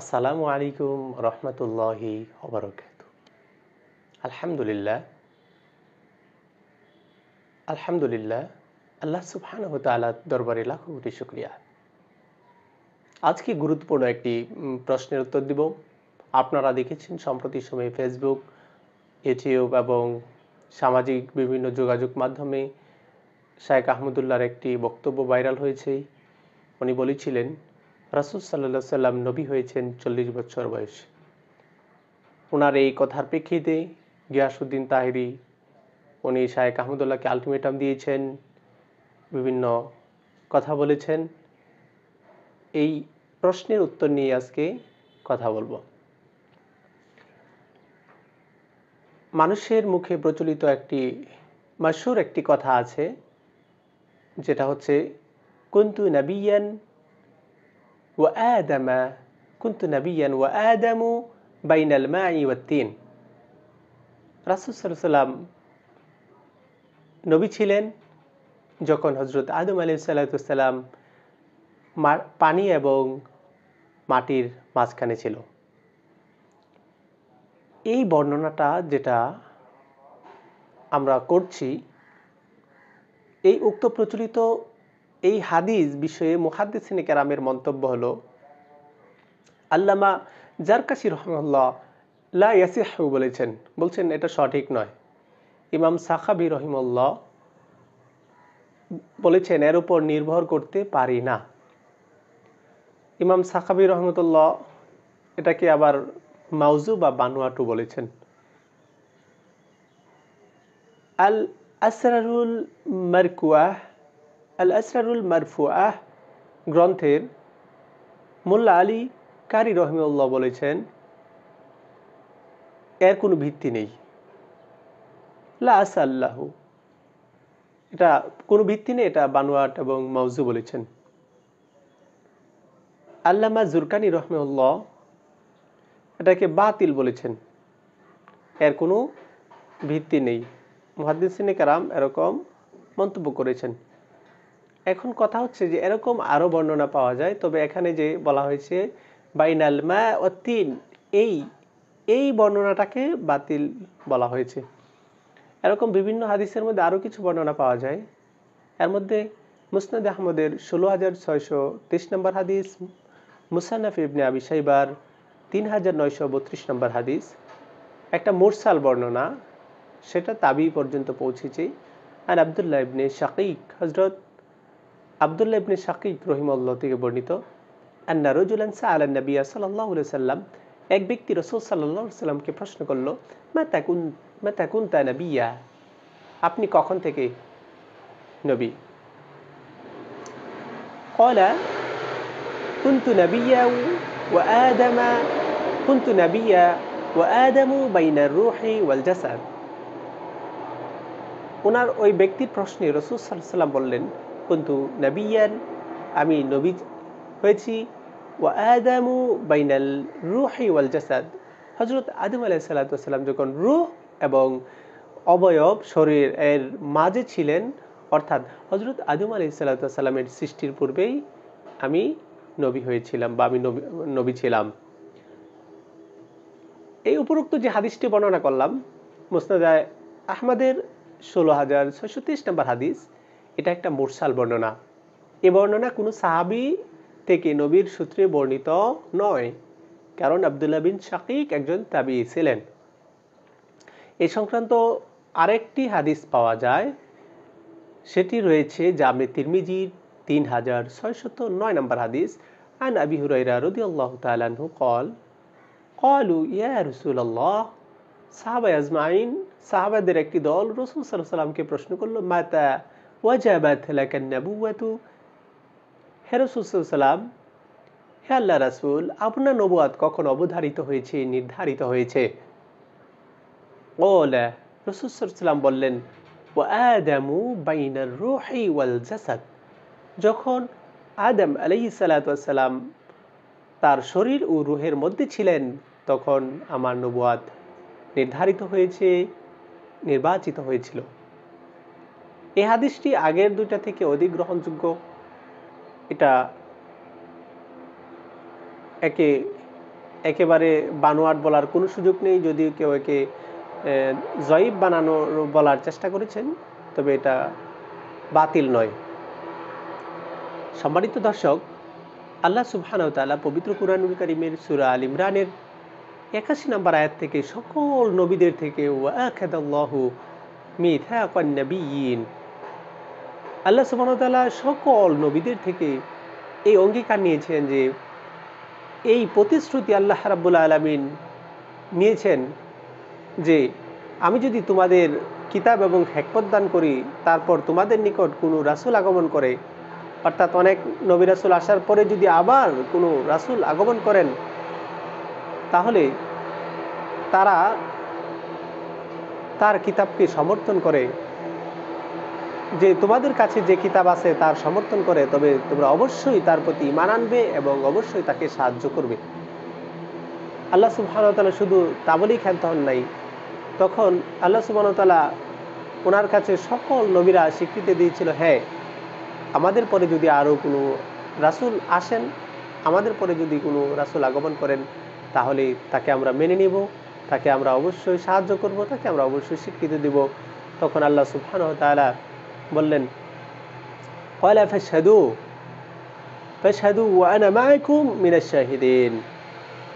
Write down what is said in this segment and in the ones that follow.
আসসালামু আলাইকুম রহমতুল্লাহি ওবরাকাতু। আলহামদুলিল্লাহ আলহামদুলিল্লাহ আল্লাহ সুবহানাহু ওয়া তাআলার দরবারে লাখো কোটি শুকরিয়া। আজকে গুরুত্বপূর্ণ একটি প্রশ্নের উত্তর দিব। আপনারা দেখেছেন সম্প্রতি সময়ে ফেসবুক, ইউটিউব এবং সামাজিক বিভিন্ন যোগাযোগ মাধ্যমে শায়েখ আহমদুল্লাহর একটি বক্তব্য ভাইরাল হয়েছে। উনি বলেছিলেন রাসূল সাল্লাল্লাহু আলাইহি সাল্লাম নবী হয়েছেন 40 বছর বয়সে। ওনার এই কথার প্রেক্ষিতে গিয়াসউদ্দিন তাহেরি উনি শায়েখ আহমদুল্লাহকে আলটিমেটাম দিয়েছেন, বিভিন্ন কথা বলেছেন। এই প্রশ্নের উত্তর নিয়ে আজকে কথা বলবো। মানুষের মুখে প্রচলিত একটি মাশহুর একটি কথা আছে, যেটা হচ্ছে কুনতু নাবিয়ান ওয়া আদামা কুনতু নাবিয়ান ওয়া আদামু বাইনাল মাই ওয়াত তিন। রাসূল সাল্লাল্লাহু আলাইহি সাল্লাম নবী ছিলেন যখন হযরত আদম আলাইহিস সালাম পানি এবং মাটির মাঝখানে ছিল। এই বর্ণনাটা যেটা আমরা করছি, এই উক্ত প্রচলিত এই হাদিস বিষয়ে মুহাদ্দিসিনে কেরামের মন্তব্য হলো, আল্লামা জারকাশি রহমাহুল্লাহ লা ইয়াসিহু বলছেন এটা সঠিক নয়। ইমাম সাখাবী রহিমাহুল্লাহ বলেছেন এর উপর নির্ভর করতে পারি না। ইমাম সাখাবী রহমতুল্লাহ এটাকে আবার মাউজু বা বানোয়াটু বলেছেন। আল আসরারুল মারফুআহ গ্রন্থের মোল্লা আলী কারি রহিমাহুল্লাহ বলেছেন এর কোনো ভিত্তি নেই। লা আসাল্লাহু, এটা কোনো ভিত্তি নেই, এটা বানোয়াট এবং মাউজু বলেছেন। আল্লামা জুরকানি রহমাহুল্লাহ এটাকে বাতিল বলেছেন, এর কোনো ভিত্তি নেই। মুহাদ্দিসিনে কেরাম এরকম মন্তব্য করেছেন। এখন কথা হচ্ছে যে এরকম আরো বর্ণনা পাওয়া যায়, তবে এখানে যে বলা হয়েছে বাইনাল মা ওয়াত তিন, এই বর্ণনাটাকে বাতিল বলা হয়েছে। এরকম বিভিন্ন হাদিসের মধ্যে আরো কিছু বর্ণনা পাওয়া যায়। এর মধ্যে মুসনাদ আহমদের ১৬৬৩৩ নম্বর হাদিস, মুসান্নাফ ইবনে আবি শাইবার ৩৯৩২ নম্বর হাদিস, একটা মুরসাল বর্ণনা, সেটা তাবি পর্যন্ত পৌঁছেছে। আর আব্দুল্লাহ ইবনে শাকিক, হযরত আব্দুল্লাহ ইবনে শাকিক রাহিমাহুল্লাহ থেকে বর্ণিত, আন্না রাজুলান সাআলা নবী সাল্লাল্লাহু আলাইহি সাল্লাম, এক ব্যক্তি রাসূল সাল্লাল্লাহু আলাইহি সাল্লামকে প্রশ্ন করলো, মাতা কুনতা নবিয়্যা, আপনি কখন থেকে নবী? ক্বালা কুনতু নাবিয়্যা ওয়া আদামা কুনতু নাবিয়্যা ওয়া আদামু বাইনার রূহি ওয়াল জাসাদ। ওনার ওই ব্যক্তির প্রশ্নে রাসূল সাল্লাল্লাহু আলাইহি সাল্লাম বললেন, কুনতু নাবিয়্যান, আমি নবী হয়েছি, ওয়া আদামু বাইনাল রূহি ওয়াল জাসাদ, হযরত আদম আলাইহিস সালাতু ওয়াস সালাম যখন রূহ এবং অবয়ব শরীর এর মাঝে ছিলেন, অর্থাৎ হযরত আদম আলাইহিস সালাতু ওয়াস সালামের সৃষ্টির পূর্বেই আমি নবী হয়েছিলাম বা আমি নবী ছিলাম। এই উপরোক্ত যে হাদিসটি বর্ণনা করলাম, মুসনাদ আহমদের ১৬৬৩৩ নম্বর হাদিস, এটা একটা মুরসাল বর্ণনা। এই বর্ণনা কোনো সাহাবী থেকে নবীর সূত্রে বর্ণিত নয়, কারণ আব্দুল্লাহ বিন শাকিক একজন তাবিঈ ছিলেন। এই সংক্রান্ত আরেকটি হাদিস পাওয়া যায়, সেটি রয়েছে জামে তিরমিজির ৩৬০৯ নম্বর হাদিস, আন আবি হুরায়রা রাদিয়াল্লাহু তাআলা আনহু ক্বালু ইয়া রাসূলুল্লাহ, সাহাবা আজমাইন, সাহাবাদের একটি দল রাসূল সাল্লাল্লাহু আলাইহি সাল্লামকে প্রশ্ন করলো, মাতা ওয়াজাবাত লাকান নবুওয়াতু, হে রাসূল সাল্লাল্লাহু আলাইহি সাল্লাম, হে আল্লাহর রাসূল, আপনার নবুয়ত কখন অবধারিত হয়েছে, নির্ধারিত হয়েছে? ক্বালা, রাসূল সাল্লাল্লাহু আলাইহি সাল্লাম বললেন, ওয়া আদামু বাইনার রূহি ওয়াল জাসাদ, যখন আদম আলাইহিস সালাতু ওয়াস সালাম তার শরীর ও রূহের মধ্যে ছিলেন, তখন আমার নবুয়ত নির্ধারিত হয়েছে, নির্বাচিত হয়েছিল। এই হাদিসটি আগের দুইটা থেকে অধিক গ্রহণযোগ্য। এটা একে একেবারে বানোয়াট বলার কোনো সুযোগ নেই। যদিও কেউ একে জয়ীব বানানোর বলার চেষ্টা করেছেন, তবে এটা বাতিল নয়। সম্মানিত দর্শক, আল্লাহ সুবহানাহু ওয়া তাআলা পবিত্র কুরআনুল কারীমের সূরা আল ইমরানের ৮১ নম্বর আয়াত থেকে সকল নবীদের থেকে ওয়া আখাযাল্লাহু মিথাকান নাবিয়্যিন, আল্লাহ সুবহানাহু ওয়া তাআলা সকল নবীদের থেকে এই অঙ্গীকার নিয়েছেন যে এই প্রতিশ্রুতি আল্লাহ রাব্বুল আলামিন নিয়েছেন যে আমি যদি তোমাদের কিতাব এবং হিকমত দান করি, তারপর তোমাদের নিকট কোনো রাসূল আগমন করে, অর্থাৎ অনেক নবী রাসূল আসার পরে যদি আবার কোনো রাসূল আগমন করেন, তাহলে তারা তার কিতাবকে সমর্থন করে, যে তোমাদের কাছে যে কিতাব আছে তার সমর্থন করে, তবে তোমরা অবশ্যই তার প্রতি ঈমান আনবে এবং অবশ্যই তাকে সাহায্য করবে। আল্লাহ সুবহানাহু ওয়া তাআলা শুধু তা বলেই ক্ষান্ত হন নাই, তখন আল্লাহ সুবহানাহু ওয়া তাআলা ওনার কাছে সকল নবীরা স্বীকৃতি দিয়েছিল, হ্যাঁ আমাদের পরে যদি আরও কোনো রাসূল আসেন, আমাদের পরে যদি কোনো রাসূল আগমন করেন, তাহলে তাকে আমরা মেনে নিব, তাকে আমরা অবশ্যই সাহায্য করব, তাকে আমরা অবশ্যই স্বীকৃতি দেব। তখন আল্লাহ সুবহানাহু ওয়া তাআলা বললেন, ক্বালা ফাশহাদু ওয়া আনা মাআকুম মিনাশ শাহিদিন।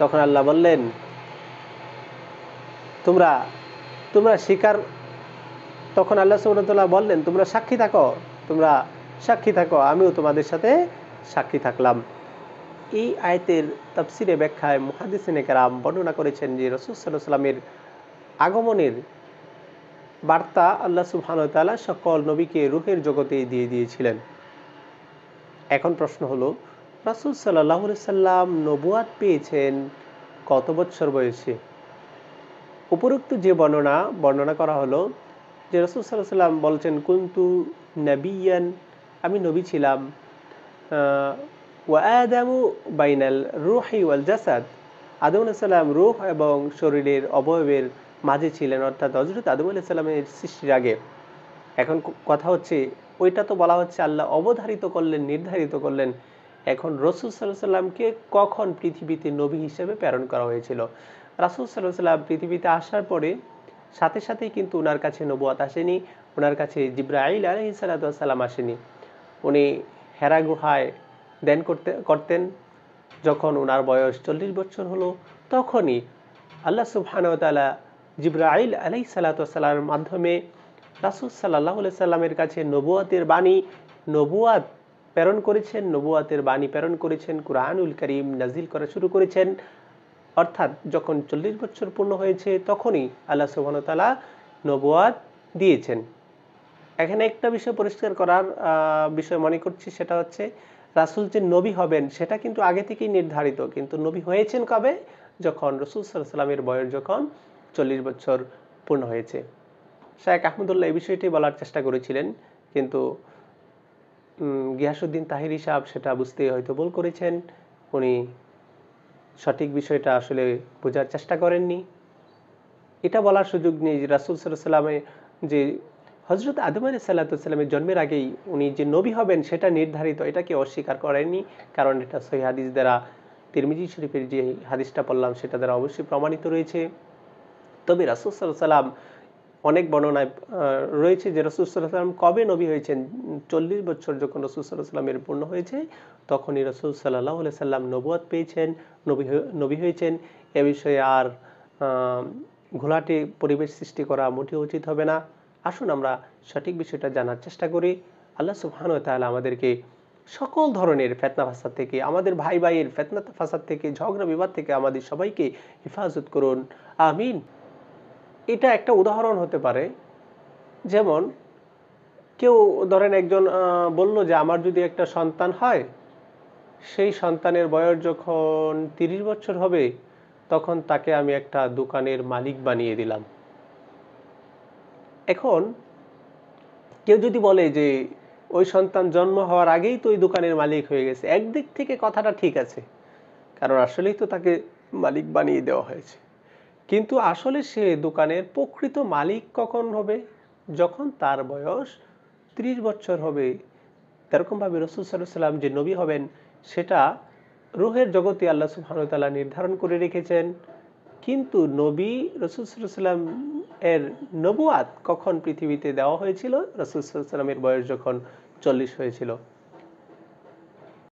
তখন আল্লাহ বললেন, তোমরা তোমরা স্বীকার তখন আল্লাহ সুবহানাহু ওয়া তাআলা বললেন, তোমরা সাক্ষী থাকো, তোমরা সাক্ষী থাকো, আমিও তোমাদের সাথে সাক্ষী থাকলাম। এই আয়াতের তাফসিরে ব্যাখ্যায় মুহাদ্দিসিনে কেরাম বর্ণনা করেছেন যে রাসূল সাল্লাল্লাহু আলাইহি ওয়াসাল্লামের আগমনের বার্তা আল্লাহ সুবহানাহু ওয়া তাআলা সকল নবীকে রূহের জগতে দিয়ে দিয়েছিলেন। এখন প্রশ্ন হলো, রাসূল সাল্লাল্লাহু আলাইহি সাল্লাম নবুয়াত পেয়েছেন কত বছর বয়সে? উপরোক্ত যে বর্ণনা করা হলো যে রাসূল সাল্লাল্লাহু আলাইহি সাল্লাম বলছেন, কুনতু নাবিয়ান, আমি নবী ছিলাম, ওয়া আদামু বাইনাল রূহি ওয়াল জাসাদ, আদম আলাইহিস সালাম রূহ এবং শরীরের অবয়বের মাঝে ছিলেন, অর্থাৎ হযরত আদম আলাইহিস সালামের সৃষ্টির আগে। এখন কথা হচ্ছে, ওইটা তো বলা হচ্ছে আল্লাহ অবধারিত করলেন, নির্ধারিত করলেন। এখন রাসূল সাল্লাল্লাহু আলাইহি সাল্লামকে কখন পৃথিবীতে নবী হিসেবে প্রেরণ করা হয়েছিল? রাসূল সাল্লাল্লাহু আলাইহি সাল্লাম পৃথিবীতে আসার পরে সাথে সাথেই কিন্তু ওনার কাছে নবুয়াত আসেনি, ওনার কাছে জিবরাইল আলাইহিস সালাতু ওয়াস সালাম আসেনি। উনি হেরা গুহায় ধ্যান করতেন। যখন ওনার বয়স 40 বছর হলো, তখনই আল্লাহ সুবহানাহু ওয়া তাআলা জিবরাইল আলাইহিস সালাতু ওয়াস সালামের মাধ্যমে রাসূল সাল্লাল্লাহু আলাইহি সাল্লামের কাছে নবুয়াত প্রেরণ করেছেন, নবুয়াতের বাণী প্রেরণ করেছেন, কুরআনুল কারীম নাজিল করা শুরু করেছেন। অর্থাৎ যখন 40 বছর পূর্ণ হয়েছে, তখনই আল্লাহ সুবহানাহু ওয়া তাআলা নবুয়াত দিয়েছেন। এখানে একটা বিষয় পরিষ্কার করার বিষয় মনে করছি, সেটা হচ্ছে রাসূল যে নবী হবেন সেটা কিন্তু আগে থেকেই নির্ধারিত, কিন্তু নবী হয়েছেন কবে? যখন রাসূল সাল্লাল্লাহু আলাইহি সাল্লামের বয়স যখন 40 বছর পূর্ণ হয়েছে। শায়েখ আহমদুল্লাহ এই বিষয়টি বলার চেষ্টা করেছিলেন, কিন্তু গিয়াসউদ্দিন তাহিরি সাহেব সেটা বুঝতে হয়তো ভুল করেছেন। উনি সঠিক বিষয়টা আসলে বোঝার চেষ্টা করেননি। এটা বলার সুযোগ নেই যে রাসূল সাল্লাল্লাহু আলাইহি সাল্লামে যে হযরত আদম আলাইহিস সালামের জন্মের আগেই উনি যে নবী হবেন সেটা নির্ধারিত, এটাকে অস্বীকার করেননি। কারণ এটা সহিহ হাদিস দ্বারা, তিরমিজি শরীফের যে হাদিসটা পড়লাম সেটা দ্বারা অবশ্যই প্রমাণিত রয়েছে। তবে রাসূল সাল্লাল্লাহু আলাইহি সাল্লাম অনেক বর্ণনায় রয়েছে যে রাসূল সাল্লাল্লাহু আলাইহি সাল্লাম কবে নবী হয়েছেন। 40 বছর যখন রাসূল সাল্লাল্লাহু আলাইহি সাল্লামের পূর্ণ হয়েছে, তখনই রাসূল সাল্লাল্লাহু আলাইহি সাল্লাম নবুয়ত পেয়েছেন, নবী হয়েছেন। এ বিষয়ে আর ঘোলাটে পরিবেশ সৃষ্টি করা মোটেও উচিত হবে না। আসুন আমরা সঠিক বিষয়টা জানার চেষ্টা করি। আল্লাহ সুবহানাহু ওয়া তাআলা আমাদেরকে সকল ধরনের ফিতনা ফাসাদ থেকে, আমাদের ভাই ভাইয়ের ফিতনা ফাসাদ থেকে, ঝগড়া বিবাদ থেকে আমাদের সবাইকে হেফাজত করুন, আমিন। এটা একটা উদাহরণ হতে পারে, যেমন কেউ ধরেন একজন বলল যে আমার যদি একটা সন্তান হয়, সেই সন্তানের বয়স যখন 30 বছর হবে, তখন তাকে আমি একটা দোকানের মালিক বানিয়ে দিলাম। এখন কেউ যদি বলে যে ওই সন্তান জন্ম হওয়ার আগেই তো ওই দোকানের মালিক হয়ে গেছে, একদিক থেকে কথাটা ঠিক আছে, কারণ আসলেই তো তাকে মালিক বানিয়ে দেওয়া হয়েছে। কিন্তু আসলে সে দোকানের প্রকৃত মালিক কখন হবে? যখন তার বয়স 30 বছর হবে। এরকমভাবে রাসূল সাল্লাল্লাহু আলাইহি সাল্লাম যে নবী হবেন সেটা রুহের জগতে আল্লাহ সুবহানাহু ওয়া তাআলা নির্ধারণ করে রেখেছেন, কিন্তু নবী রাসূল সাল্লাল্লাহু আলাইহি ওয়াসাল্লাম এর নবুয়াত কখন পৃথিবীতে দেওয়া হয়েছিল? রাসূল সাল্লাল্লাহু আলাইহি ওয়াসাল্লামের বয়স যখন 40 হয়েছিল।